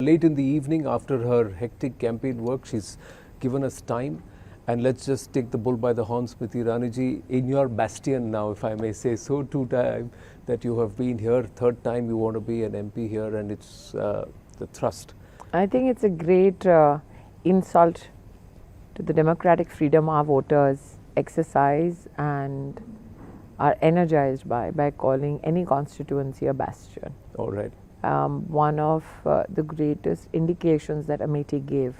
Late in the evening, after her hectic campaign work, she's given us time. And let's just take the bull by the horns, Smriti Irani ji, in your bastion now, if I may say so, 2 times that you have been here, 3rd time you want to be an MP here, and it's the thrust. I think it's a great insult to the democratic freedom our voters exercise and are energized by calling any constituency a bastion. All right. One of the greatest indications that Amethi gave,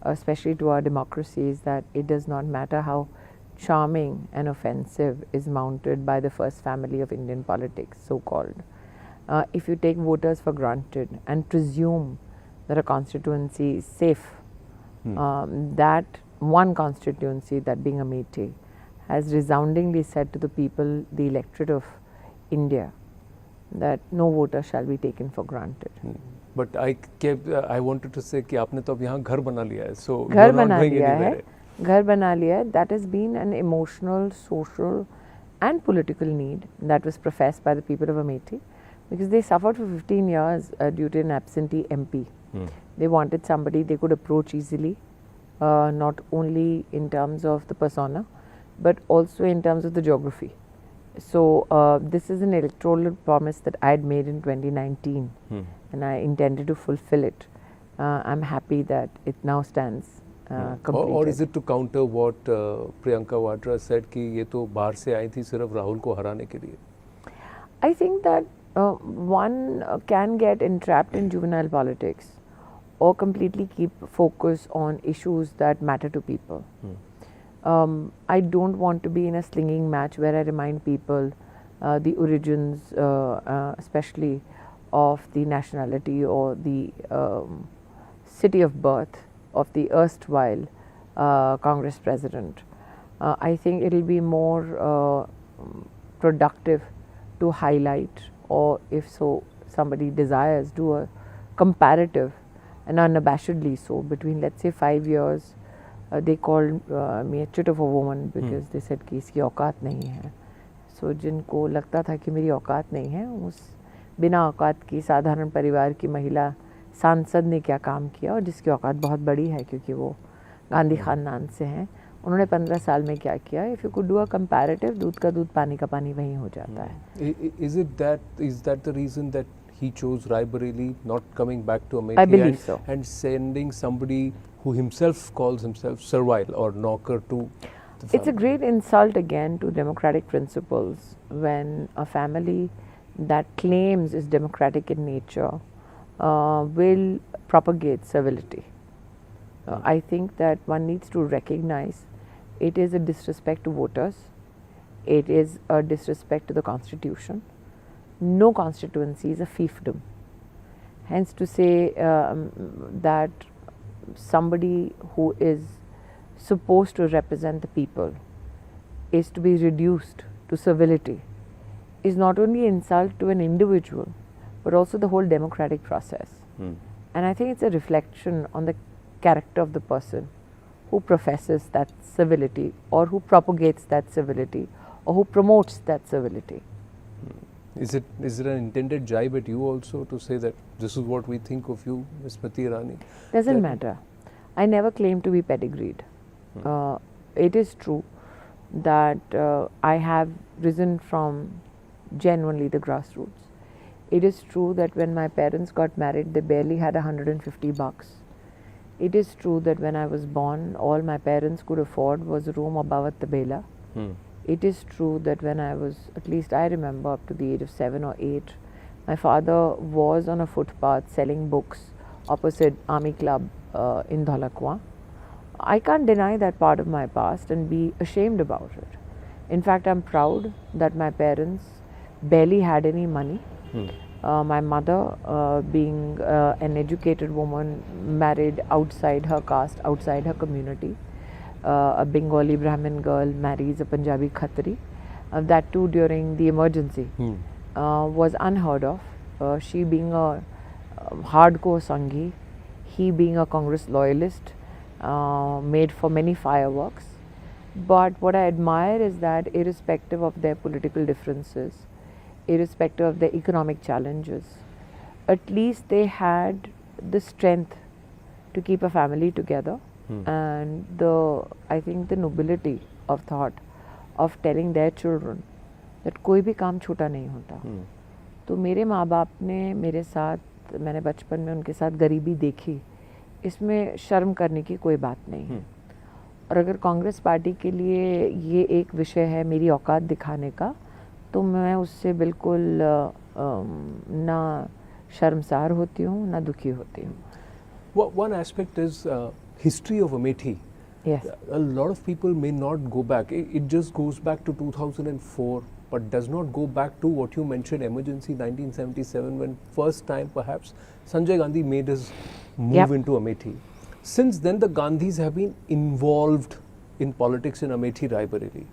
especially to our democracy, is that it does not matter how charming and offensive is mounted by the first family of Indian politics, so-called. If you take voters for granted and presume that a constituency is safe, that one constituency, that being Amethi, has resoundingly said to the people, the electorate of India, that no voter shall be taken for granted. But I wanted to say कि आपने तो अब यहाँ घर बना लिया है, so घर you're not बना going लिया है, anywhere. घर बना लिया है. That has been an emotional, social, and political need that was professed by the people of Amethi, because they suffered for 15 years due to an absentee MP. They wanted somebody they could approach easily, not only in terms of the persona, but also in terms of the geography. So this is an electoral promise that I had made in 2019, and I intended to fulfill it. I'm happy that it now stands completed. Or is it to counter what Priyanka Vadra said कि ये तो बाहर से आई थी सिर्फ राहुल को हराने के लिए? I think that one can get entrapped in juvenile politics or completely keep focus on issues that matter to people. I don't want to be in a slinging match where I remind people the origins, especially of the nationality or the city of birth of the erstwhile Congress president. I think it will be more productive to highlight, or if so somebody desires, do a comparative and unabashedly so between, let's say, 5 years. They called me a chit of a woman because they said कि इसकी औकात नहीं है. So जिनको लगता था कि मेरी औकात नहीं है, उस बिना औकात की साधारण परिवार की महिला सांसद ने क्या काम किया, और जिसकी औकात बहुत बड़ी है क्योंकि वो गांधी खानदान से हैं, उन्होंने 15 साल में क्या किया. If you could do a comparative, दूध का दूध पानी का पानी वहीं हो जाता है. Is that the reason that he chose Raebareli, not coming back to Amethi? I believe so. And sending somebody who himself calls himself servile or knocker to the family? It's a great insult again to democratic principles when a family that claims is democratic in nature will propagate civility. I think that one needs to recognize it is a disrespect to voters, it is a disrespect to the constitution. No constituency is a fiefdom. Hence to say that somebody who is supposed to represent the people is to be reduced to servility is not only insult to an individual but also the whole democratic process. And I think it's a reflection on the character of the person who professes that civility, or who propagates that civility, or who promotes that civility. Is it an intended jibe at you also to say that this is what we think of you, Ms. Smriti Irani? Doesn't matter. I never claim to be pedigreed. It is true that I have risen from genuinely the grassroots. It is true that when my parents got married, they barely had $150. It is true that when I was born, all my parents could afford was a room above at Tabela. It is true that when I was, at least I remember, up to the age of 7 or 8, my father was on a footpath selling books opposite Army Club in Dholakwa. I can't deny that part of my past and be ashamed about it. In fact, I'm proud that my parents barely had any money. My mother, being an educated woman, married outside her caste, outside her community. A Bengali Brahmin girl marries a Punjabi Khatri, that too during the emergency, was unheard of. She being a hardcore Sanghi, he being a Congress loyalist, made for many fireworks. But what I admire is that irrespective of their political differences, irrespective of their economic challenges, at least they had the strength to keep a family together and I think the nobility of thought of telling their children that कोई भी काम छोटा नहीं होता. तो मेरे माँ बाप ने मेरे साथ, मैंने बचपन में उनके साथ गरीबी देखी, इसमें शर्म करने की कोई बात नहीं है. और अगर कांग्रेस पार्टी के लिए ये एक विषय है मेरी औकात दिखाने का, तो मैं उससे बिल्कुल ना शर्मसार होती हूँ ना दुखी होती हूँ. One aspect is history of Amethi. Yes. A lot of people may not go back. It just goes back to 2004, but does not go back to what you mentioned, emergency 1977, when first time perhaps Sanjay Gandhi made his move into Amethi. Since then, the Gandhis have been involved in politics in Amethi, Raebareli.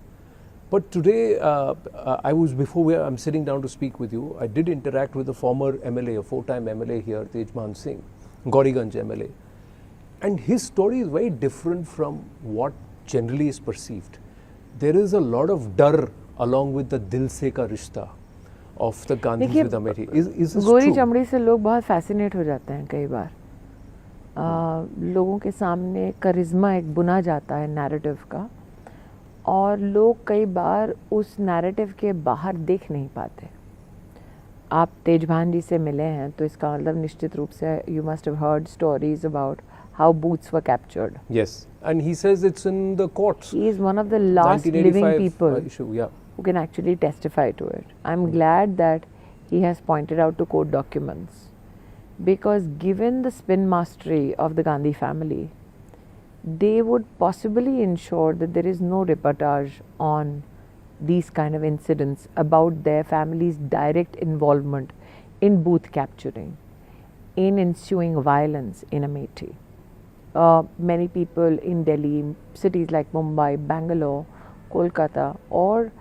But today, I'm sitting down to speak with you. I did interact with a former MLA, a 4-time MLA here, Tejman Singh, Gauriganj MLA. And his story is very different from what generally is perceived. There is a lot of dar along with the dil se ka rishta of the Gandhis with Amethi. Is this गोरी true? चमड़ी से लोग बहुत fascinate हो जाते हैं कई बार. लोगों के सामने करिश्मा एक बुना जाता है नैरेटिव का, और लोग कई बार उस नैरेटिव के बाहर देख नहीं पाते. आप तेजभान जी से मिले हैं तो इसका मतलब निश्चित रूप से you must have heard stories about how booths were captured. Yes, and he says it's in the courts. He is one of the last living people issue, who can actually testify to it. I'm glad that he has pointed out to court documents, because given the spin mastery of the Gandhi family, they would possibly ensure that there is no reportage on these kind of incidents about their family's direct involvement in booth capturing, in ensuing violence in Amethi. Many people in Delhi, cities like Mumbai, Bangalore, Kolkata, or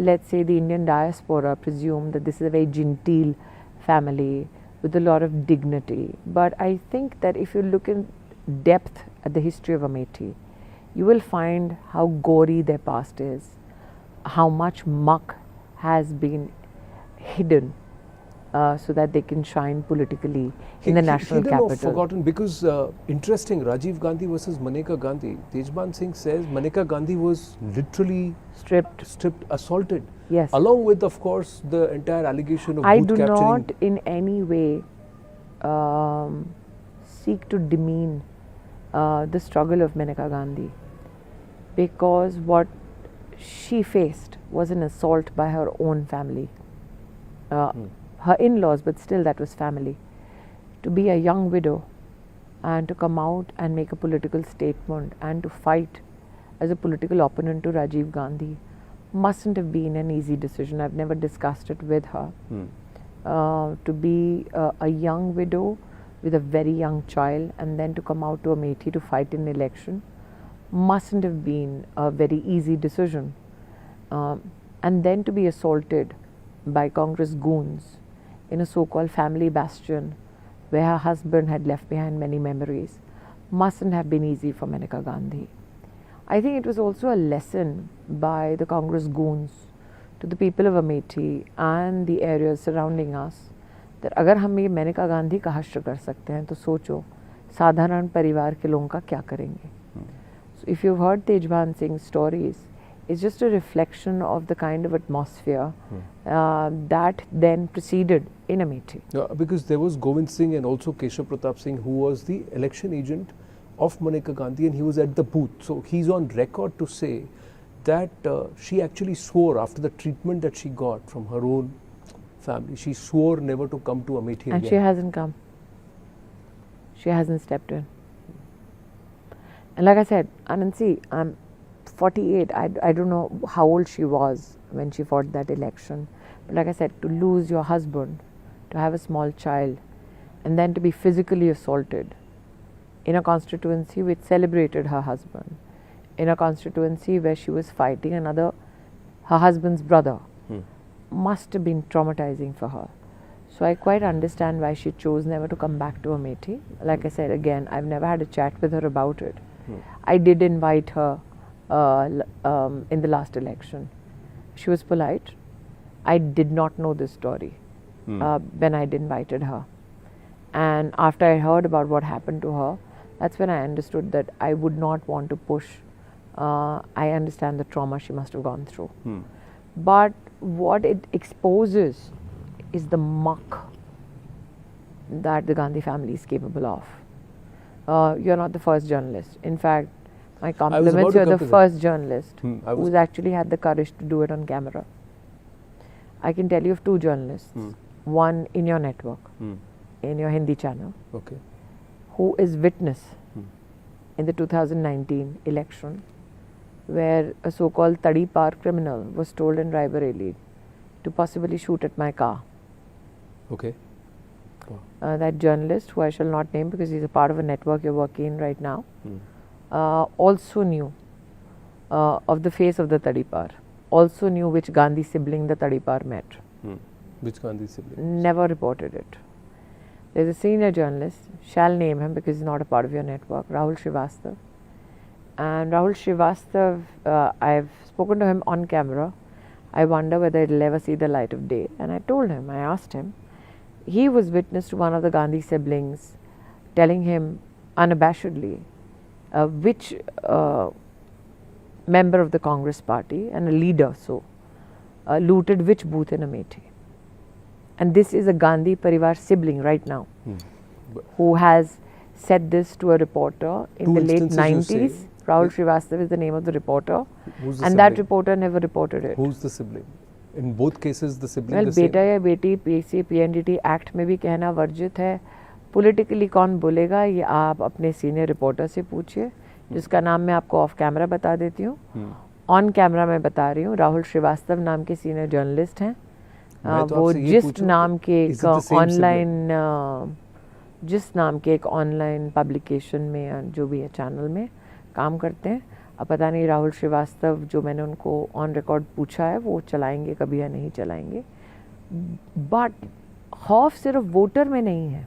let's say the Indian diaspora presume that this is a very genteel family with a lot of dignity. But I think that if you look in depth at the history of Amethi, you will find how gory their past is, how much muck has been hidden so that they can shine politically in the national capital. Or forgotten, because interesting, Rajiv Gandhi versus Maneka Gandhi. Tejban Singh says Maneka Gandhi was literally stripped, assaulted. Yes. Along with, of course, the entire allegation of I booth do capturing. not in any way seek to demean the struggle of Maneka Gandhi, because what she faced was an assault by her own family. Her in-laws, but still that was family. To be a young widow and to come out and make a political statement and to fight as a political opponent to Rajiv Gandhi mustn't have been an easy decision. I've never discussed it with her. To be a young widow with a very young child and then to come out to Amethi to fight in election mustn't have been a very easy decision. And then to be assaulted by Congress goons in a so-called family bastion where her husband had left behind many memories mustn't have been easy for Maneka Gandhi. I think it was also a lesson by the Congress goons to the people of Amethi and the areas surrounding us that अगर हम ये मेनका गांधी का हश्र कर सकते हैं तो सोचो साधारण परिवार के लोगों का क्या करेंगे. So if you've heard Tejban Singh's stories, it's just a reflection of the kind of atmosphere that then proceeded in Amethi. Because there was Govind Singh and also Keshav Pratap Singh, who was the election agent of Maneka Gandhi, and he was at the booth. So he's on record to say that she actually swore after the treatment that she got from her own family, she swore never to come to Amethi and again. She hasn't come. She hasn't stepped in. And like I said, Anand, see, I'm 48. I don't know how old she was when she fought that election. But like I said, to lose your husband, to have a small child, and then to be physically assaulted in a constituency which celebrated her husband, in a constituency where she was fighting her husband's brother, must have been traumatizing for her. So I quite understand why she chose never to come back to Amethi. Like I said, again, I've never had a chat with her about it. I did invite her in the last election. She was polite. I did not know this story when I'd invited her. And after I heard about what happened to her, that's when I understood that I would not want to push. I understand the trauma she must have gone through. But what it exposes is the muck that the Gandhi family is capable of. You're not the first journalist. In fact, my compliments, you're the first journalist who's actually had the courage to do it on camera. I can tell you of two journalists, one in your network, in your Hindi channel, who is witness in the 2019 election, where a so-called Tadipar criminal was told in Raebareli to possibly shoot at my car. That journalist, who I shall not name because he's a part of a network you're working in right now, also knew of the face of the Tadipar, also knew which Gandhi sibling the Tadipar met. Which Gandhi sibling? Never reported it. There's a senior journalist, shall name him because he's not a part of your network, Rahul Srivastav. And Rahul Srivastav, I've spoken to him on camera. I wonder whether it'll ever see the light of day. And I told him, I asked him, he was witness to one of the Gandhi siblings telling him unabashedly which member of the Congress party and a leader looted which booth in Amethi. And this is a Gandhi Parivar sibling right now who has said this to a reporter in the late 90s. Rahul Srivastav is the name of the reporter, and that reporter never reported it. Who's the sibling? In both cases, the sibling. Well, बेटा या बेटी PC PNDT act में भी कहना वर्जित है. Politically कौन बोलेगा ये आप अपने सीनियर रिपोर्टर से पूछिए, जिसका नाम मैं आपको ऑफ कैमरा बता देती हूँ. ऑन कैमरा मैं बता रही हूँ, राहुल श्रीवास्तव नाम के सीनियर जर्नलिस्ट हैं. वो जिस्ट नाम के एक ऑनलाइन पब्लिकेशन में जो भी है चैनल में काम करते हैं. अब पता नहीं राहुल श्रीवास्तव जो मैंने उनको ऑन रिकॉर्ड पूछा है वो चलाएंगे कभी या नहीं चलाएंगे. बट खौफ सिर्फ वोटर में नहीं है.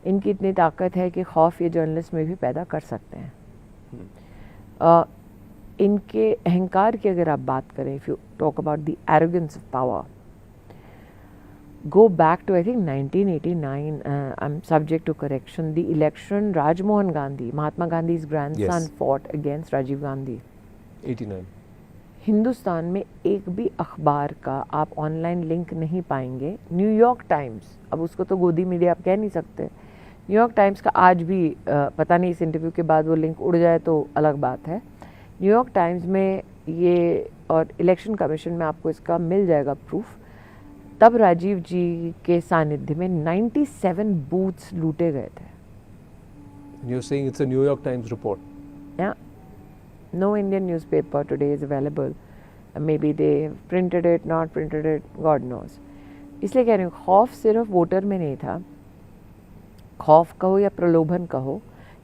इनकी इतनी ताकत है कि खौफ ये जर्नलिस्ट में भी पैदा कर सकते हैं. इनके अहंकार की अगर आप बात करें, if you talk about the arrogance of power, go back to I think 1989, I'm subject to correction, the election Rajmohan Gandhi, Mahatma Gandhi's grandson, fought against Rajiv Gandhi. 89. Hindustan में एक भी अखबार का आप ऑनलाइन लिंक नहीं पाएंगे. न्यूयॉर्क टाइम्स, अब उसको तो गोदी मीडिया आप कह नहीं सकते, न्यूयॉर्क टाइम्स का आज भी पता नहीं इस इंटरव्यू के बाद वो लिंक उड़ जाए तो अलग बात है. न्यूयॉर्क टाइम्स में ये, और इलेक्शन कमीशन में आपको इसका मिल जाएगा प्रूफ, तब राजीव जी के सानिध्य में 97 बूथ्स लूटे गए थे. You're saying it's a New York Times report? Yeah. No Indian newspaper today is available. Maybe they printed it, not printed it, God knows. इसलिए कह रही हूँ, खौफ सिर्फ वोटर में नहीं था. खौफ कहो या प्रलोभन कहो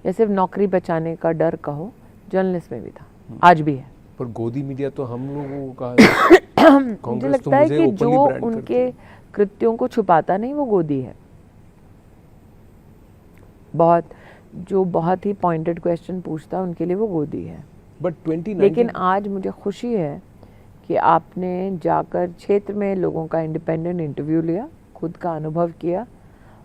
या सिर्फ नौकरी बचाने का डर कहो, जर्नलिस्ट में भी था, आज भी है. पर गोदी मीडिया तो हम लोगों का मुझे लगता है कि जो उनके कृत्यों को छुपाता नहीं वो गोदी है. बहुत ही पॉइंटेड क्वेश्चन पूछता उनके लिए वो गोदी है. बट 2019, लेकिन आज मुझे खुशी है कि आपने जाकर क्षेत्र में लोगों का इंडिपेंडेंट इंटरव्यू लिया, खुद का अनुभव किया,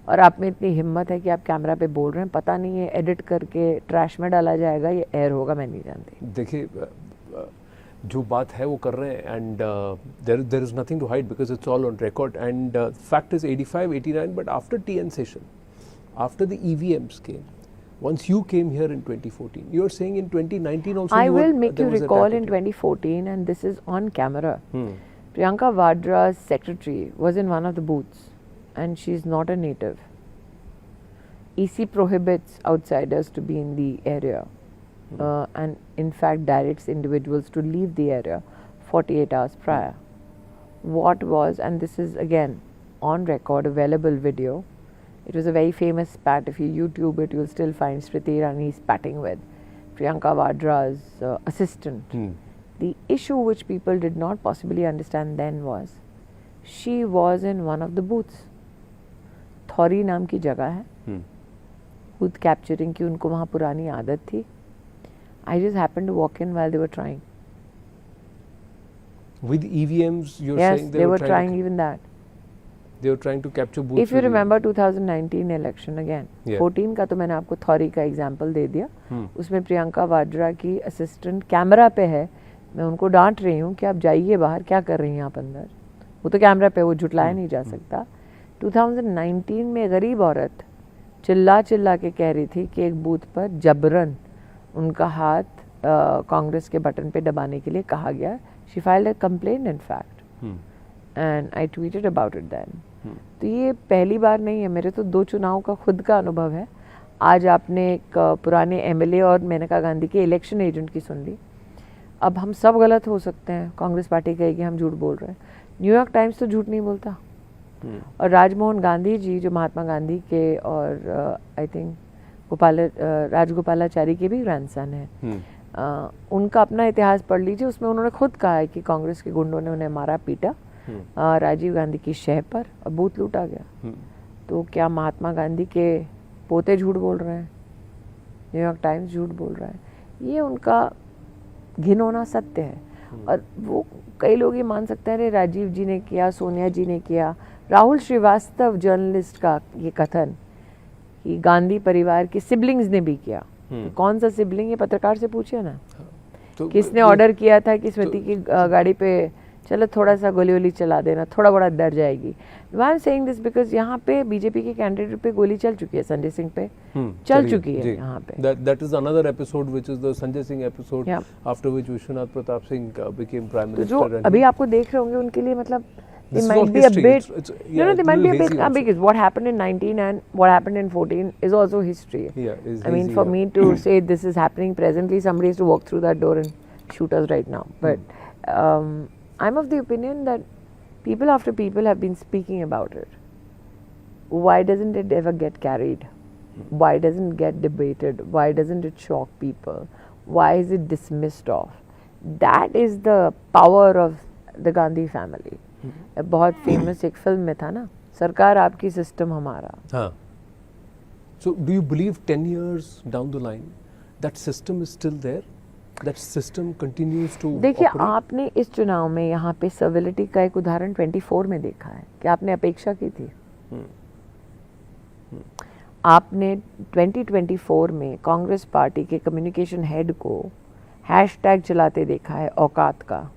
और आप में इतनी हिम्मत है कि आप कैमरा पे बोल रहे हैं. पता नहीं है एडिट करके ट्रैश में डाला जाएगा, ये एयर होगा, मैं नहीं जानती. देखिए जो बात है वो कर रहे हैं, and there is nothing to hide because it's all on record. And fact is 85, 89, but after TN session, after the EVMs came, once you came here in 2014, you are saying in 2019 also I will make you recall in 2014, and this is on camera. Priyanka Vadra's secretary was in one of the booths, and she is not a native. EC prohibits outsiders to be in the area. And in fact directs individuals to leave the area 48 hours prior. What was, and this is again on record, available video, it was a very famous spat. If you YouTube it, you'll still find Smriti Irani spatting with Priyanka Vadra's assistant. The issue which people did not possibly understand then was, she was in one of the booths. थौरी नाम की जगह है, booth capturing की उनको वहाँ पुरानी आदत थी. I just happened to walk in while they were trying. With EVMs, you're yes, saying they were trying even that. They were trying to capture booths. If you remember 2019 election again, 14 का तो मैंने आपको थॉरी का example दे दिया. उसमें प्रियंका वाड्रा की assistant camera पे है, मैं उनको डांट रही हूँ कि आप जाइए बाहर, क्या कर रही हैं आप अंदर. वो तो कैमरा पे, वो झुटलाया नहीं जा सकता. 2019 में गरीब औरत चिल्ला चिल्ला के कह रही थी कि एक बूथ पर जबरन उनका हाथ कांग्रेस के बटन पे दबाने के लिए कहा गया. She filed a complaint in fact and I tweeted about it then. तो ये पहली बार नहीं है, मेरे तो 2 चुनाव का खुद का अनुभव है. आज आपने एक पुराने एमएलए और मेनका गांधी के इलेक्शन एजेंट की सुन ली. अब हम सब गलत हो सकते हैं. कांग्रेस पार्टी कहेगी हम झूठ बोल रहे हैं. न्यूयॉर्क टाइम्स तो झूठ नहीं बोलता. और राजमोहन गांधी जी जो महात्मा गांधी के और आई थिंक राजगोपालाचारी के भी ग्रैंडसन है, उनका अपना इतिहास पढ़ लीजिए. उसमें उन्होंने खुद कहा है कि कांग्रेस के गुंडों ने उन्हें मारा पीटा राजीव गांधी की शह पर और बूथ लूटा गया. तो क्या महात्मा गांधी के पोते झूठ बोल रहे हैं? न्यूयॉर्क टाइम्स झूठ बोल रहा है? ये उनका घिनौना सत्य है. और वो कई लोग ये मान सकते हैं अरे राजीव जी ने किया, सोनिया जी ने किया. राहुल श्रीवास्तव जर्नलिस्ट का ये कथन कि गांधी परिवार के सिबलिंग्स ने भी किया. तो कौन सा सिबलिंग, ये पत्रकार से पूछिए ना. तो किसने ऑर्डर किया था कि स्मृति की गाड़ी पे चलो थोड़ा सा गोली वोली चला देना, थोड़ा बड़ा डर जाएगी. I am saying this because यहाँ पे बीजेपी के कैंडिडेट पे गोली चल चुकी है, संजय सिंह पे चल चुकी है यहाँ पे. That is another episode which is the Sanjay Singh episode, after which Vishwanath Pratap Singh became prime minister. तो जो अभी आपको देख रहे होंगे उनके लिए मतलब they might be a bit, they might be a bit because what happened in 19 and what happened in 14 is also history. I mean, for me to say this is happening presently, somebody has to walk through that door and shoot us right now. But I'm of the opinion that people after people have been speaking about it. Why doesn't it ever get carried? Why doesn't it get debated? Why doesn't it shock people? Why is it dismissed off? That is the power of the Gandhi family. बहुत famous एक film में था ना, सरकार आपकी system हमारा. हाँ. So do you believe 10 years down the line that system is still there? That system continues to देखिए operate? आपने इस चुनाव में यहाँ पे सर्विलिटी का एक उदाहरण 24 में देखा है कि आपने अपेक्षा की थी. आपने 2024 में कांग्रेस पार्टी के कम्युनिकेशन हेड को हैशटैग चलाते देखा है औकात का.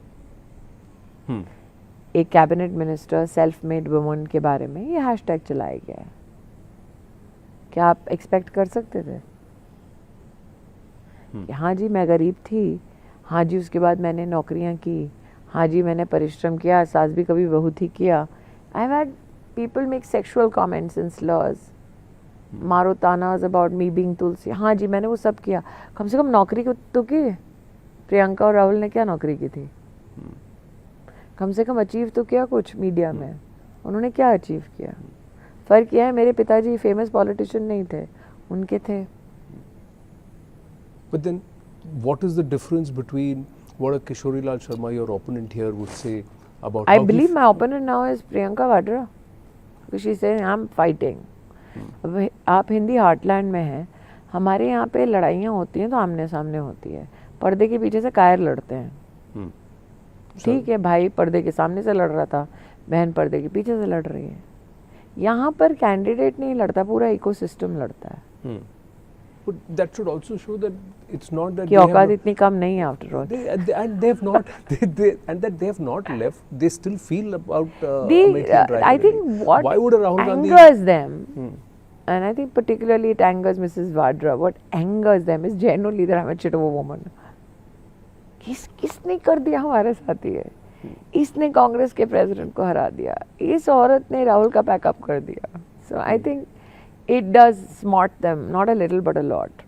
एक cabinet minister self made woman के बारे में ये हैशटैग चलाया गया है. क्या आप एक्सपेक्ट कर सकते थे? हाँ जी मैं गरीब थी, हाँ जी उसके बाद मैंने नौकरियां की, हाँ जी मैंने परिश्रम किया, सास भी कभी बहू थी किया. I have had people make sexual comments and slurs, मारो तानाज अबाउट मी बीइंग तुलसी. हाँ जी मैंने वो सब किया. कम से कम नौकरी तो की. प्रियंका और राहुल ने क्या नौकरी की थी? कम से कम अचीव तो किया कुछ मीडिया में. उन्होंने क्या अचीव किया? फ़र्क यह है मेरे पिताजी फेमस पॉलिटिशियन नहीं थे, उनके थे. But then what is the difference between what a Kishori Lal Sharma, your opponent here, would say about I believe my opponent now is Priyanka Vadra because she said I'm fighting. अब आप Hindi heartland में हैं, हमारे यहाँ पे लड़ाइयाँ होती हैं तो आमने सामने होती है. पर्दे के पीछे से कायर लड़ते हैं. ठीक है भाई पर्दे के सामने से लड़ रहा था, बहन पर्दे के पीछे से लड़ रही है. यहाँ पर कैंडिडेट नहीं लड़ता, पूरा इकोसिस्टम लड़ता है. But that should also show that it's not that कि औकात इतनी कम नहीं है after all. And they have not and that they have not left. They still feel about American rivalry. I think what why would a Rahul Gandhi angers them, and I think particularly it angers Mrs. Vadra. What angers them is genuinely that I'm a chit of a woman. किसने कर दिया हमारे साथ ये? इसने कांग्रेस के president को हरा दिया, इस औरत ने राहुल का पैकअप कर दिया. So I think it does smart them, not a little but a lot.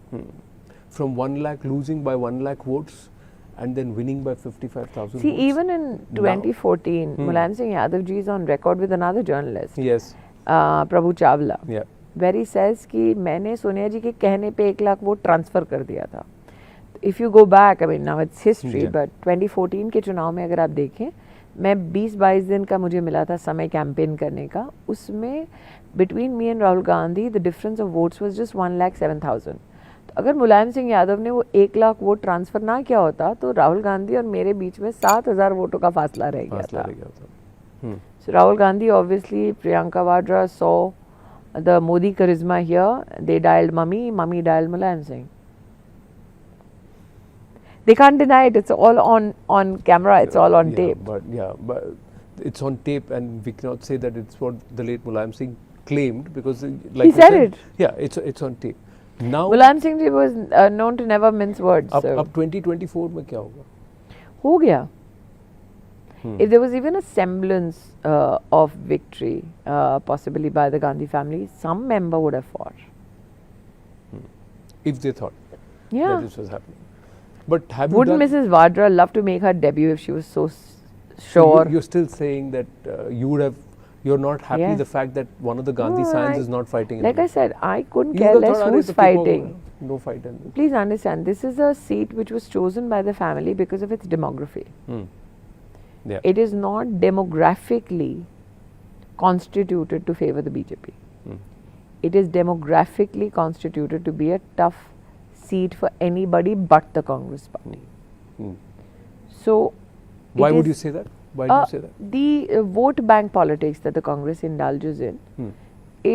From 1 lakh losing by 1 lakh votes and then winning by 55,000 See, votes. even in 2014, Mulayam Singh Yadav ji is on record with another journalist, Yes. Prabhu Chawla, Yeah. where he says कि मैंने सोनिया जी के कहने पे 1 lakh vote transfer कर दिया था. If you go back, I mean now it's history, Yeah. but 2014 के चुनाव में अगर आप देखें, मैं 20-22 दिन का मुझे मिला था समय कैंपेन करने का. उसमें between me and Rahul Gandhi the difference of votes was just 1,07,000. तो अगर मुलायम सिंह यादव ने वो 1 लाख वोट ट्रांसफर ना किया होता तो राहुल गांधी और मेरे बीच में 7,000 वोटों का फासला रह गया था. So Rahul Gandhi, obviously, Priyanka Vadra saw the Modi charisma here. They dialed mummy, mummy dialed Mulayam Singh. They can't deny it. It's all on camera. It's all on tape. But it's on tape, and we cannot say that it's what the late Mulayam Singh claimed, because like He you said it. Yeah, it's on tape. Now Mulayam Singh ji was known to never mince words. अब So. 2024 में क्या होगा? हो गया. If there was even a semblance of victory, possibly by the Gandhi family, some member would have fought. If they thought Yeah. that this was happening. But have Wouldn't you done, Mrs. Vadra love to make her debut if she was so so sure? you're still saying that you would have, you're not happy Yes. the fact that one of the Gandhi No, sons I- is not fighting. Like I anymore. said, I couldn't You care would have less thought, who's "Arey, to keep over, fighting. No fight. And Please understand, this is a seat which was chosen by the family because of its demography. yeah. It is not demographically constituted to favor the BJP. It is demographically constituted to be a tough seat for anybody but the Congress party. So, Why it would is, you say that? Why do you say that? The vote bank politics that the Congress indulges in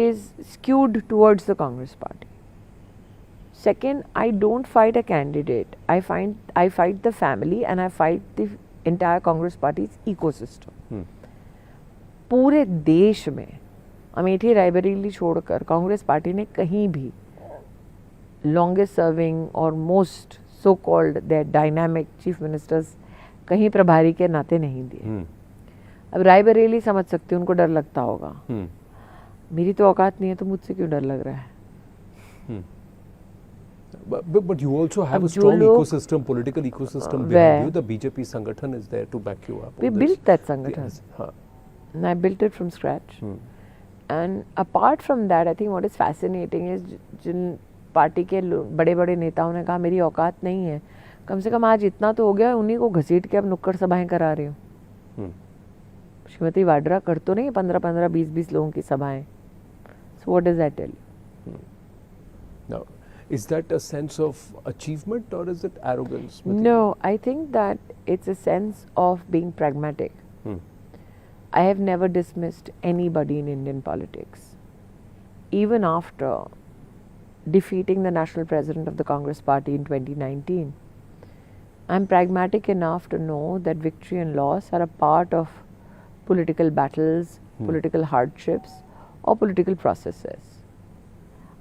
is skewed towards the Congress party. Second, I don't fight a candidate. I fight the family and I fight the entire Congress party's ecosystem. पूरे देश में अमेठी रायबरेली छोड़कर Congress party ने कहीं भी longest serving और most so called their dynamic chief ministers कहीं प्रभारी के नाते नहीं दिए. अब रायबरेली समझ सकते हैं, उनको डर लगता होगा. मेरी तो औकात नहीं है, तो मुझसे क्यों डर लग रहा है? But you also have अब a जो strong लोग, ecosystem, political ecosystem where? behind you. The BJP Sangathan is there to back you up. We on this. built that Sangathan. Yes. हाँ. And I built it from scratch. And apart from that, I think what is fascinating is जिन party के बड़े बड़े नेताओं ने कहा मेरी औकात नहीं है, कम से कम आज इतना तो हो गया, उन्हीं को घसीट के अब नुक्कड़ सभाएं करा रही हूँ. श्रीमती वाड्रा कर तो नहीं 15-15, 20-20 लोगों की सभाएं. So what does that tell you? Now, is that a sense of achievement or is it arrogance? Smriti? No, I think that it's a sense of being pragmatic. I have never dismissed anybody in Indian politics. Even after defeating the national president of the Congress party in 2019, I'm pragmatic enough to know that victory and loss are a part of political battles, political hardships, or political processes.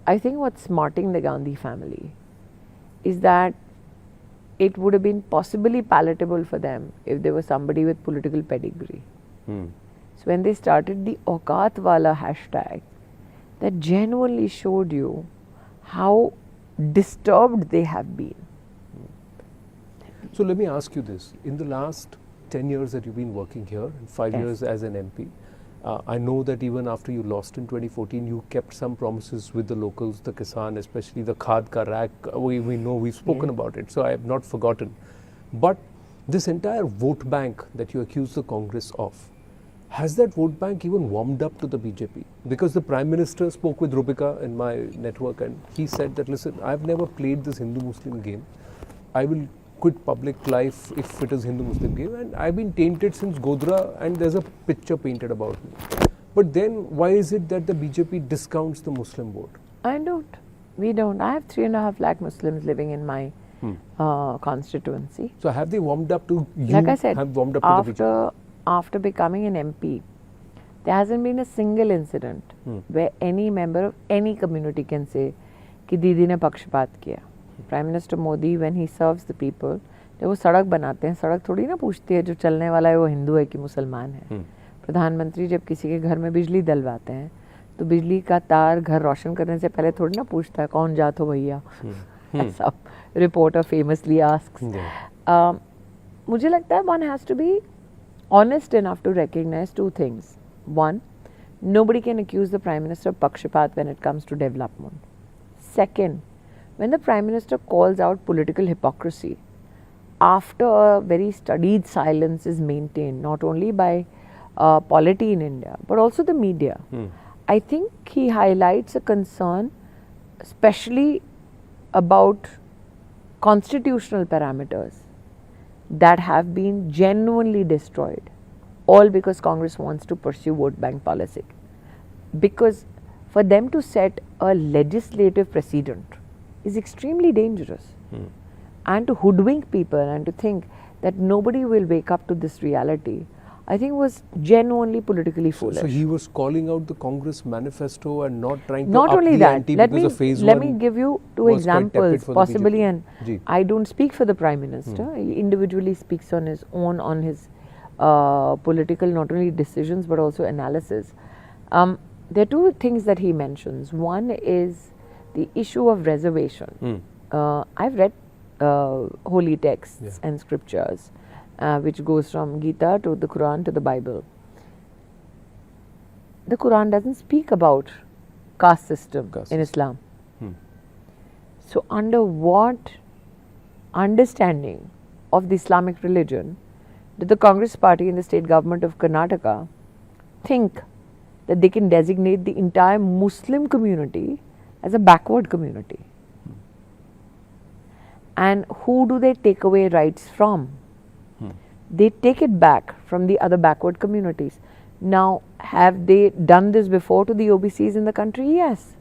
I think what's smarting the Gandhi family is that it would have been possibly palatable for them if there was somebody with political pedigree. So when they started the Aukat Wala hashtag, that genuinely showed you how disturbed they have been. So let me ask you this. In the last 10 years that you've been working here, and 5 Yes. years as an MP, I know that even after you lost in 2014, you kept some promises with the locals, the Kisan, especially the Khad Ka rack. We know, we've spoken about it, so I have not forgotten. But this entire vote bank that you accuse the Congress of, has that vote bank even warmed up to the BJP? Because the Prime Minister spoke with Rupika in my network and he said that, listen, I've never played this Hindu-Muslim game. I will quit public life if it is Hindu-Muslim game, and I've been tainted since Godhra and there's a picture painted about me. But then why is it that the BJP discounts the Muslim vote? I don't. We don't. I have 3.5 lakh Muslims living in my constituency. So have they warmed up to you? Like I said, have warmed up to the BJP? after becoming an MP, there hasn't been a single incident where any member of any community can say कि दीदी ने पक्षपात किया. Prime Minister Modi, when he serves the people, जब वो सड़क बनाते हैं, सड़क थोड़ी ना पूछती है जो चलने वाला है वो हिंदू है कि मुसलमान है. प्रधानमंत्री जब किसी के घर में बिजली डलवाते हैं तो बिजली का तार घर रोशन करने से पहले थोड़ी ना पूछता है कौन जात हो भैया. ऐसा रिपोर्टर फेमसली आस्क्स. मुझे लगता है one has to be honest enough to recognize two things. One, nobody can accuse the Prime Minister of pakshapat when it comes to development. Second, when the Prime Minister calls out political hypocrisy, after a very studied silence is maintained, not only by polity in India, but also the media, I think he highlights a concern, especially about constitutional parameters that have been genuinely destroyed all because Congress wants to pursue vote bank policy. Because for them to set a legislative precedent is extremely dangerous. And to hoodwink people and to think that nobody will wake up to this reality, I think was genuinely politically foolish. So he was calling out the Congress manifesto and not trying to Not up only the that, ante let because of phase me one give you two was quite tepid examples for the possibly, BJP. and Ji. I don't speak for the Prime Minister. He individually speaks on his own, on his political not only decisions but also analysis. There are two things that he mentions. One is the issue of reservation. I've read holy texts and scriptures, which goes from Gita to the Quran to the Bible. The Quran doesn't speak about caste system in Islam. So under what understanding of the Islamic religion did the Congress party and the state government of Karnataka think that they can designate the entire Muslim community as a backward community? And who do they take away rights from? They take it back from the other backward communities. Now, have they done this before to the OBCs in the country? Yes.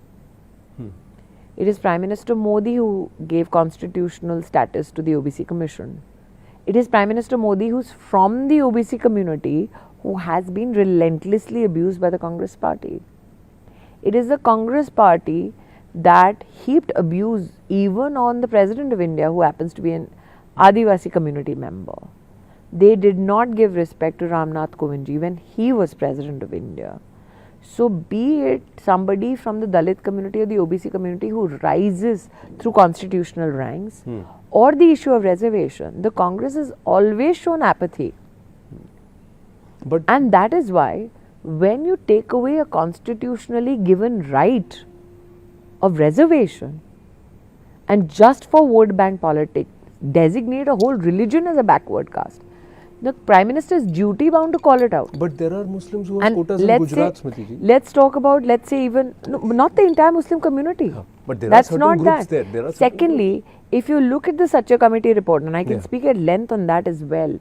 It is Prime Minister Modi who gave constitutional status to the OBC Commission. It is Prime Minister Modi who's from the OBC community who has been relentlessly abused by the Congress party. It is the Congress party that heaped abuse even on the President of India, who happens to be an Adivasi community member. They did not give respect to Ramnath Kovindji when he was President of India. So be it somebody from the Dalit community or the OBC community who rises through constitutional ranks, or the issue of reservation, the Congress has always shown apathy. But And that is why when you take away a constitutionally given right of reservation and just for vote bank politics designate a whole religion as a backward caste, the Prime Minister is duty bound to call it out. But there are Muslims who have And quotas in let's Gujarat, say, Smriti ji. let's talk about, let's say even, no, not the entire Muslim community. But there That's are certain not groups that. there. There are certain Secondly, if you look at the Sachar Committee report, and I can Yeah. speak at length on that as well,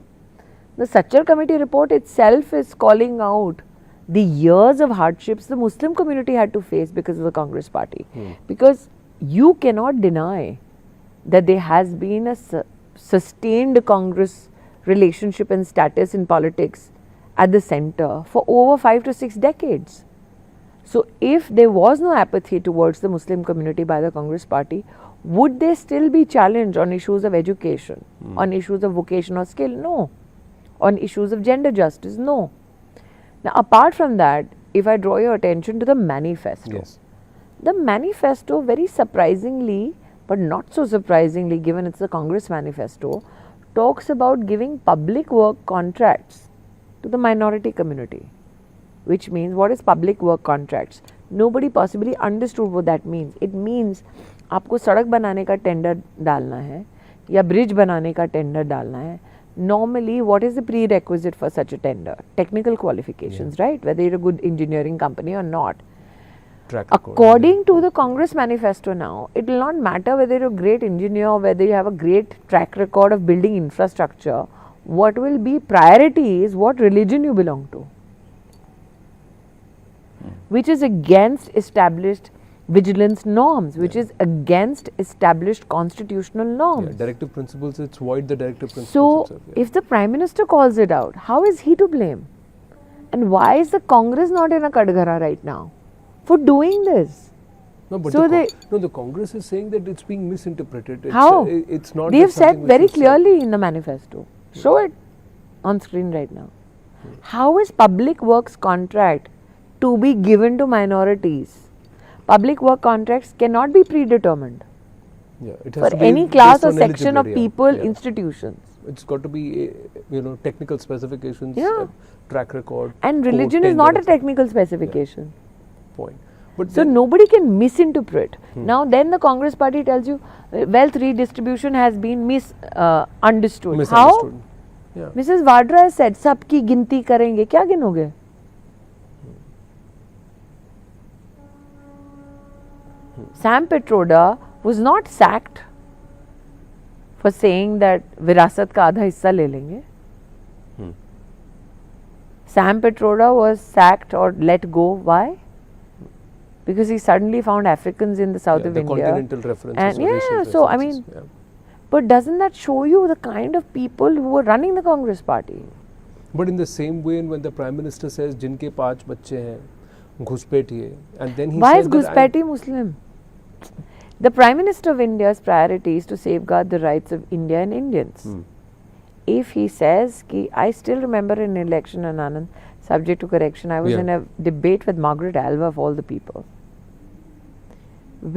the Sachar Committee report itself is calling out the years of hardships the Muslim community had to face because of the Congress party. Because you cannot deny that there has been a sustained Congress relationship and status in politics at the center for over 5 to 6 decades. So if there was no apathy towards the Muslim community by the Congress party, would they still be challenged on issues of education, on issues of vocational skill? No. On issues of gender justice? No. Now apart from that, if I draw your attention to the manifesto, Yes. the manifesto very surprisingly, but not so surprisingly given it's the Congress manifesto, talks about giving public work contracts to the minority community. Which means, what is public work contracts? Nobody possibly understood what that means. It means आपको सड़क बनाने का tender डालना है या bridge बनाने का tender डालना है. Normally, what is the prerequisite for such a tender? Technical qualifications, right? Whether you're a good engineering company or not. Track record. According to the Congress manifesto now, it will not matter whether you're a great engineer or whether you have a great track record of building infrastructure. What will be priority is what religion you belong to, which is against established vigilance norms, which is against established constitutional norms. Yeah, directive principles, it's void the directive principles So, itself. Yeah. if the Prime Minister calls it out, how is he to blame? And why is the Congress not in a kadgara right now for doing this? No, but so the Congress is saying that it's being misinterpreted. It's, How? It's not. They that have said something which very is, clearly in the manifesto. Show it on screen right now. How is public works contract to be given to minorities? Public work contracts cannot be predetermined Yeah, it has for to be any class based or on section of eligibility, people, yeah. institutions. It's got to be, technical specifications, Yeah. track record. And code, religion is tender, not a etc. technical specification. Point. But So then, nobody can misinterpret. Now then the Congress party tells you wealth redistribution has been misunderstood. misunderstood. How? Yeah. Mrs. Vadra has said सबकी गिनती करेंगे. क्या गिनोगे? Sam Petroda was not sacked for saying that विरासत का आधा हिस्सा ले लेंगे. Sam Petroda was sacked or let go. Why? Because he suddenly found Africans in the south of the India. continental references. And or racial yeah, so I references, mean, yeah. but doesn't that show you the kind of people who were running the Congress party? But in the same way, when the Prime Minister says, "जिनके 5 बच्चे हैं, घुसपैठिए," and then he Why says is that I'm- Ghuspaiti Muslim? The Prime Minister of India's priority is to safeguard the rights of India and Indians. If he says, I still remember an election, Anand, subject to correction, I was Yeah. in a debate with Margaret Alva of all the people,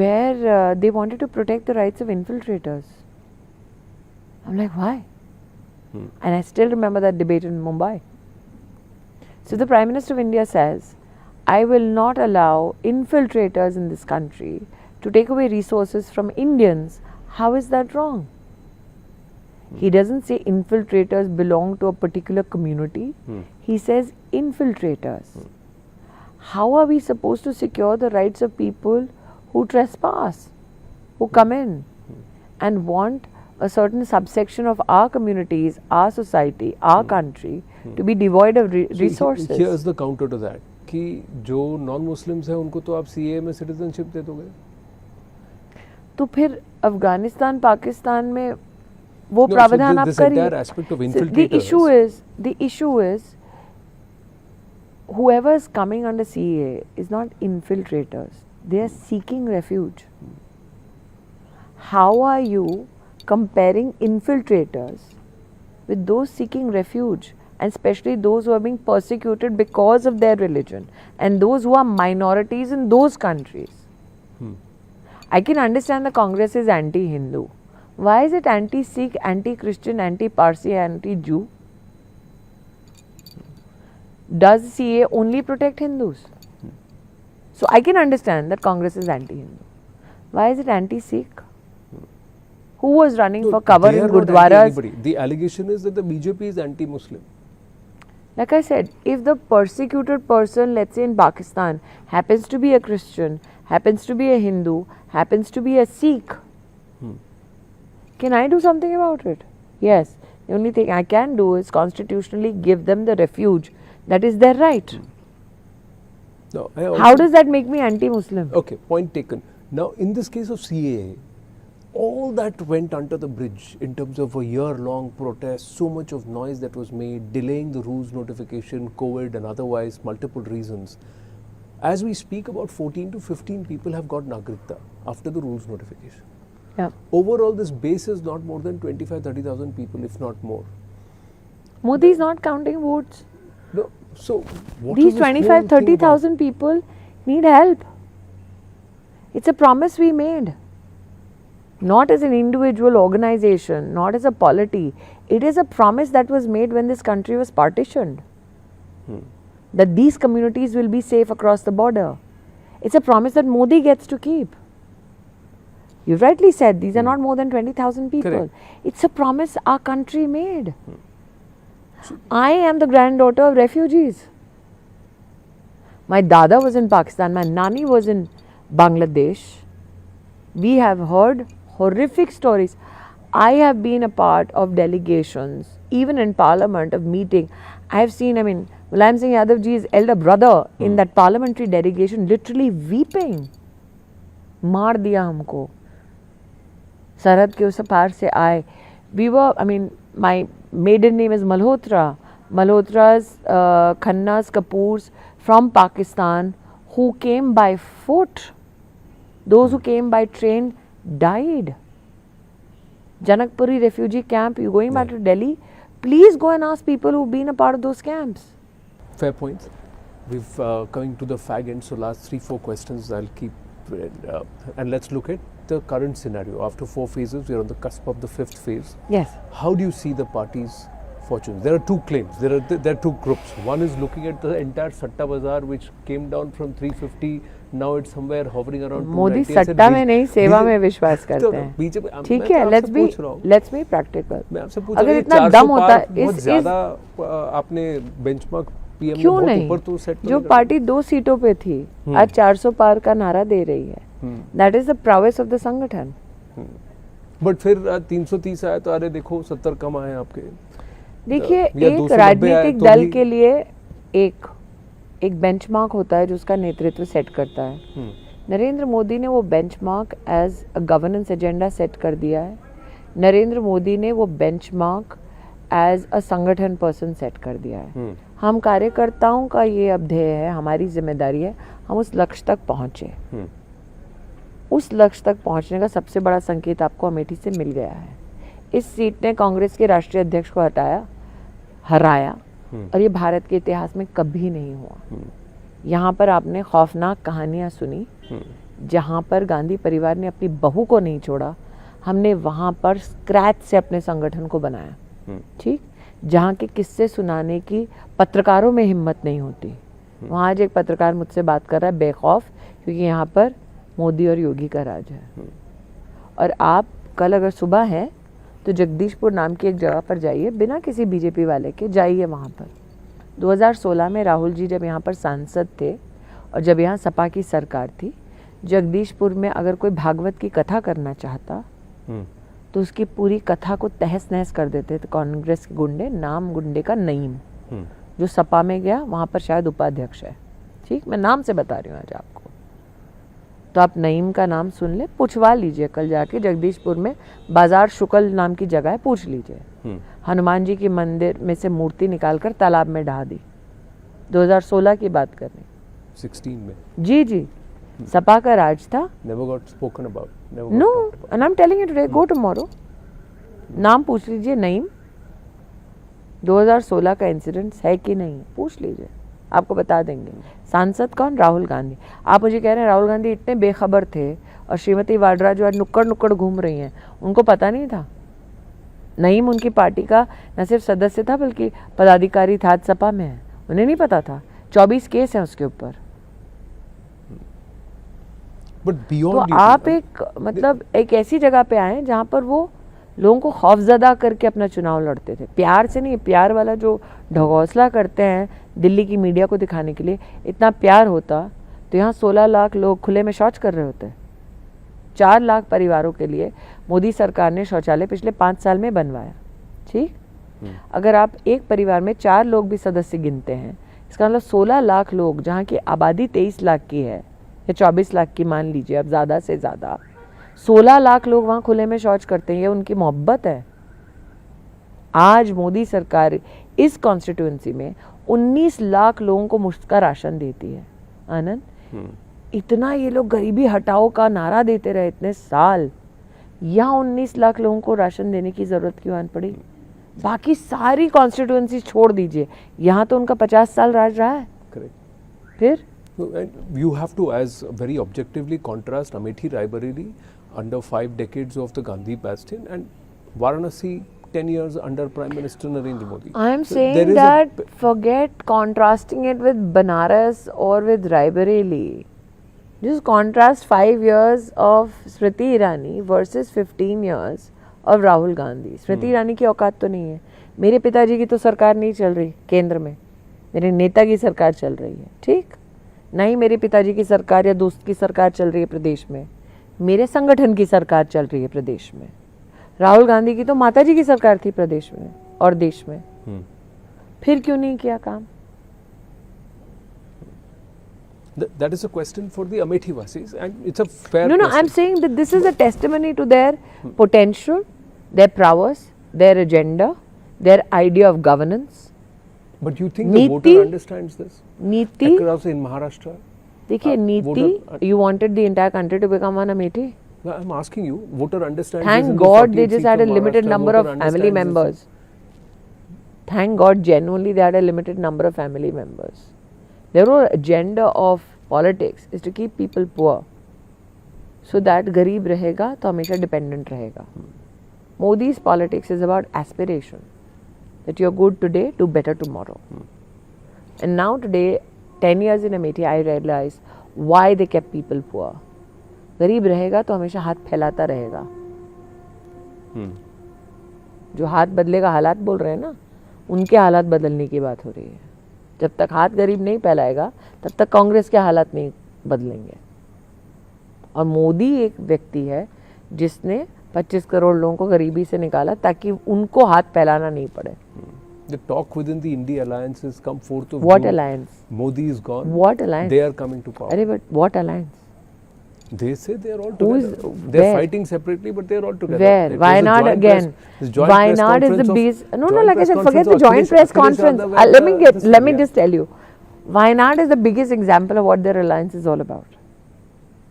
where they wanted to protect the rights of infiltrators. I'm like, why? And I still remember that debate in Mumbai. So the Prime Minister of India says, I will not allow infiltrators in this country to take away resources from Indians. How is that wrong? He doesn't say infiltrators belong to a particular community. He says infiltrators. How are we supposed to secure the rights of people who trespass, who come in and want a certain subsection of our communities, our society, our country to be devoid of resources? Here's the counter to that. कि जो non-Muslims हैं उनको तो आप CAA में citizenship दे दोगे. तो फिर अफगानिस्तान पाकिस्तान में वो No, so प्रावधान आप this entire करिए. aspect of The infiltrators. issue is whoever is coming under CAA is not infiltrators. They are seeking refuge. How are you comparing infiltrators with those seeking refuge, and especially those who are being persecuted because of their religion and those who are minorities in those countries? I can understand the Congress is anti-Hindu. Why is it anti-Sikh, anti-Christian, anti-Parsi, anti-Jew? Does CAA only protect Hindus? So I can understand that Congress is anti-Hindu. Why is it anti-Sikh? Who was running for cover They in are not Gurdwaras? anti-anybody. The allegation is that the BJP is anti-Muslim. Like I said, if the persecuted person, let's say in Pakistan, happens to be a Christian, happens to be a Hindu, happens to be a Sikh, can I do something about it? Yes. The only thing I can do is constitutionally give them the refuge. That is their right. No, How does that make me anti-Muslim? Okay, point taken. Now, in this case of CAA, all that went under the bridge in terms of a year-long protest, so much of noise that was made, delaying the rules notification, COVID and otherwise, multiple reasons. As we speak, about 14 to 15 people have got Nagrikta after the rules notification. Yeah. Overall, this base is not more than 25-30,000 people, if not more. Modi is not counting votes. No, so what These is this whole 25, thing 30,000 people need help. It's a promise we made. Not as an individual organization, not as a polity. It is a promise that was made when this country was partitioned. That these communities will be safe across the border. It's a promise that Modi gets to keep. You rightly said these are not more than 20,000 people. Correct. It's a promise our country made. I am the granddaughter of refugees. My dada was in Pakistan, my nani was in Bangladesh. We have heard horrific stories. I have been a part of delegations, even in parliament, of meeting. I have seen, Mulayam Singh Yadav ji's elder brother in that parliamentary delegation literally weeping. मार दिया हमको सरहद के उस पार से आए. We were, my maiden name is Malhotra. Malhotra's, Khanna's, Kapoor's from Pakistan who came by foot. Those who came by train died. Janakpuri refugee camp, you're going back to Delhi, please go and ask people who've been a part of those camps. Fair points. We've coming to the fag end, so last 3-4 questions I'll keep and let's look at the current scenario. After 4 phases, we're on the cusp of the 5th phase. Yes. How do you see the party's fortunes? There are 2 claims. There are 2 groups. One is looking at the entire Satta Bazaar, which came down from 350. Now it's somewhere hovering around 290. Modi सत्ता में नहीं सेवा में विश्वास करते हैं. BJP ठीक है, let's be practical. मैं आपसे पूछ अगर रहा हूँ, इतना 400 दम होता पार है बहुत ज़्यादा आपने बेंचमार्क पीएम क्यों बहुत नहीं? ऊपर तो सेट जो पार्टी 2 सीटों पे थी आज 400 पार का नारा दे रही है. That is the prowess of the संगठन. बट फिर 330 आया तो अरे देखो 70 कम आए आपके. देखिए या एक 290 आए राजनीतिक तो दल भी- के लिए एक बेंचमार्क होता है जो उसका नेतृत्व सेट करता है। नरेंद्र मोदी ने वो benchmark as a governance agenda set कर दिया है। नरेंद्र मोदी ने वो बेंचमार्क एज अ संगठन पर्सन सेट कर दिया है। हम कार्यकर्ताओं का ये अब ध्येय है, हमारी जिम्मेदारी है, हम उस लक्ष्य तक पहुँचे। उस लक्ष्य तक पहुँचने का सबसे बड़ा संकेत आपको अमेठी से मिल गया है। इस सीट ने कांग्रेस के राष्ट्रीय अध्यक्ष को हराया और ये भारत के इतिहास में कभी नहीं हुआ। यहाँ पर आपने खौफनाक कहानियाँ सुनी, जहाँ पर गांधी परिवार ने अपनी बहू को नहीं छोड़ा, हमने वहाँ पर स्क्रैच से अपने संगठन को बनाया। ठीक, जहाँ के किस्से सुनाने की पत्रकारों में हिम्मत नहीं होती। वहाँ आज एक पत्रकार मुझसे बात कर रहा है बेखौफ, क्योंकि यहाँ पर मोदी और योगी का राज है। और आप कल अगर सुबह हैं तो जगदीशपुर नाम की एक जगह पर जाइए, बिना किसी बीजेपी वाले के जाइए वहाँ पर। 2016 में राहुल जी जब यहाँ पर सांसद थे और जब यहाँ सपा की सरकार थी, जगदीशपुर में अगर कोई भागवत की कथा करना चाहता तो उसकी पूरी कथा को तहस नहस कर देते थे कांग्रेस के गुंडे। नाम गुंडे का नईम, जो सपा में गया, वहाँ पर शायद उपाध्यक्ष है। ठीक, मैं नाम से बता रही हूँ आज आपको। तो आप नईम का नाम सुन ले, पूछवा लीजिए कल जाके जगदीशपुर में बाजार शुक्ल नाम की जगह है, पूछ लीजिए। हनुमान जी की मंदिर में से मूर्ति निकालकर तालाब में ढा दी। 2016 की बात कर रही, 16 में। जी जी, सपा का राज था। Never got spoken about. Never got no, talked about. And I am telling you today, go tomorrow, नाम पूछ लीजिए नईम। 2016 का इंसिडेंट है कि नहीं, पूछ लीजिए, आपको बता देंगे। सांसद कौन? राहुल गांधी। आप मुझे कह रहे हैं राहुल गांधी इतने बेखबर थे और श्रीमती वाड्रा जो आज नुक्कड़ नुक्कड़ घूम रही हैं, उनको पता नहीं था? नईम उनकी पार्टी का न सिर्फ सदस्य था बल्कि पदाधिकारी था, सपा में है, उन्हें नहीं पता था? 24 केस हैं उसके ऊपर। तो आप एक ऐसी जगह पे आए जहाँ पर वो लोगों को खौफजदा करके अपना चुनाव लड़ते थे। प्यार से नहीं, प्यार वाला जो ढगौसला करते हैं दिल्ली की मीडिया को दिखाने के लिए, इतना प्यार होता तो यहाँ 16 लाख लोग खुले में शौच कर रहे होते। 4 लाख परिवारों के लिए मोदी सरकार ने शौचालय पिछले 5 साल में बनवाया। ठीक, अगर आप एक परिवार में 4 लोग भी सदस्य गिनते हैं, इसका मतलब 16 लाख लोग, जहाँ की आबादी 23 लाख की है या 24 लाख की मान लीजिए, अब ज़्यादा से ज़्यादा 16 लाख लोग वहाँ खुले में शौच करते हैं। ये उनकी मोहब्बत है। आज मोदी सरकार इस कॉन्स्टिट्यूएंसी में 19 लाख लोगों को मुफ्त का राशन देती है। आनंद, इतना ये लोग गरीबी हटाओ का नारा देते रहे इतने साल, यहाँ 19 लाख लोगों को राशन देने की जरूरत क्यों आन पड़ी? बाकी सारी कॉन्स्टिट्यूएंसी छोड़ दीजिए, यहाँ तो उनका 50 साल राज रहा है। Correct. फिर You have to, as very objectively, contrast Amethi Raebareli under 5 decades of the Gandhi bastion and Varanasi 10 years under Prime Minister Narendra Modi. I am So there saying is that forget contrasting it with Banaras or with Raebareli. Just contrast 5 years of Smriti Irani versus 15 years of Rahul Gandhi. Smriti Irani की औकात तो नहीं है। मेरे पिताजी की तो सरकार नहीं चल रही केंद्र में, मेरे नेता की सरकार चल रही है। ठीक, नहीं मेरे पिताजी की सरकार या दोस्त की सरकार चल रही है प्रदेश में, मेरे संगठन की सरकार चल रही है प्रदेश में। राहुल गांधी की तो माताजी की सरकार थी प्रदेश में और देश में। फिर क्यों नहीं किया काम? That is a question for the Amethi Vasis, and it's a fair No, question. I'm saying that this is a testimony to their potential, their prowess, their agenda, their idea of governance. But you think the नीति- voter understands this? नीति, Across in Maharashtra? देखिए नीति, you wanted the entire country to become one Amethi. No, I'm asking you, voter understands this in Thank the God 14th they just seat had a of limited Maharashtra, number of voter family understands this. members. Thank God genuinely they had a limited number of family members. Their whole agenda of politics is to keep people poor, so that गरीब रहेगा तो हमेशा dependent रहेगा. Modi's politics is about aspiration, that you're good today, do better tomorrow. And now today, 10 years in Amethi, I realize why they kept people poor. गरीब रहेगा तो हमेशा हाथ फैलाता रहेगा. जो हाथ बदलेगा, हालात बोल रहे हैं ना, उनके हालात बदलने की बात हो रही है. जब तक हाथ गरीब नहीं फैलाएगा तब तक कांग्रेस के हालात नहीं बदलेंगे. और मोदी एक व्यक्ति है जिसने 25 करोड़ लोगों को गरीबी से निकाला ताकि उनको हाथ फैलाना नहीं पड़े. The talk within the India alliance has come 4th of What June. alliance? Modi is gone. What alliance? They are coming to power. Arey, but what alliance? They say they are all Who is- together. They are where? fighting separately, but they are all together. Where? It was a Wayanad joint again. press- this joint press Wayanad is the conference of- beast. No, joint like I press said, forget conference the of joint Akhilesh- press Akhilesh conference. Yadav and, Let me yeah. just tell you. Wayanad is the biggest example of what their alliance is all about.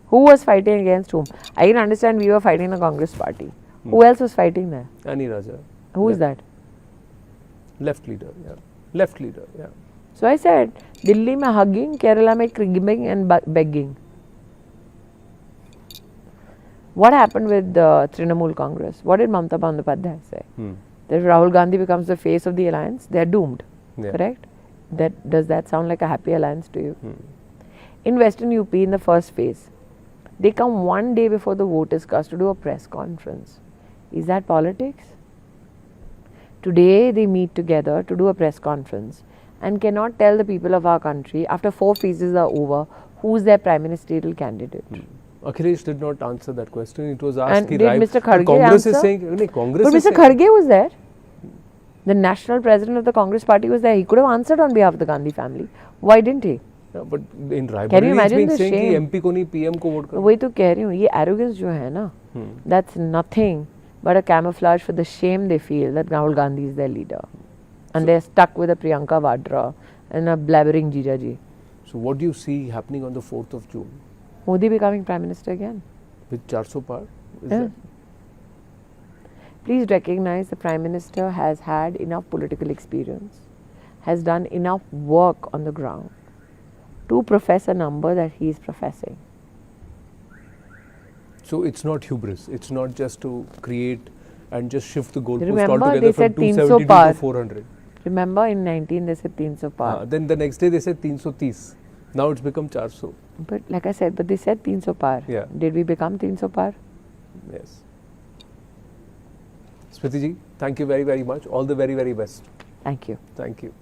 Who was fighting against whom? I can understand we were fighting the Congress party. Who else was fighting there? Annie Raja. Who is that? Left leader, yeah. Left leader, yeah. So I said, Delhi mein hugging, Kerala mein cribbing and begging. What happened with the Trinamool Congress? What did Mamata Bandyopadhyay say? That if Rahul Gandhi becomes the face of the alliance, they are doomed. Yeah. Correct? Does that sound like a happy alliance to you? In Western UP, in the first phase, they come one day before the vote is cast to do a press conference. Is that politics? Today they meet together to do a press conference and cannot tell the people of our country after 4 phases are over who's their prime ministerial candidate. Akhilesh did not answer that question. It was asked. And he did arrived- Mr. Kharge Congress is answer? saying, no, Congress But is Mr. saying, Kharge was there. The national president of the Congress party was there. He could have answered on behalf of the Gandhi family. Why didn't he? Yeah, but in Can you Raebareli, it's imagine been the saying कि shame? MP को नहीं PM को vote करो. वही तो कह रही हूँ ये arrogance जो है ना that's nothing but a camouflage for the shame they feel that Rahul Gandhi is their leader and they're stuck with a Priyanka Vadra and a blabbering Jijaji. So what do you see happening on the 4th of June Modi becoming prime minister again. with 400 par? Is Yeah. that- Please recognize the prime minister has had enough political experience, has done enough work on the ground to profess a number that he is professing. So it's not hubris. It's not just to create and just shift the goalpost Remember, altogether they from said 300 272 par. to 400. Remember in 19 they said 300 par. Then the next day they said 330. Now it's become 400. But like I said, but they said 300 par. Yeah. Did we become 300 par? Yes. Smriti ji, thank you very, very much. All the very, very best. Thank you. Thank you.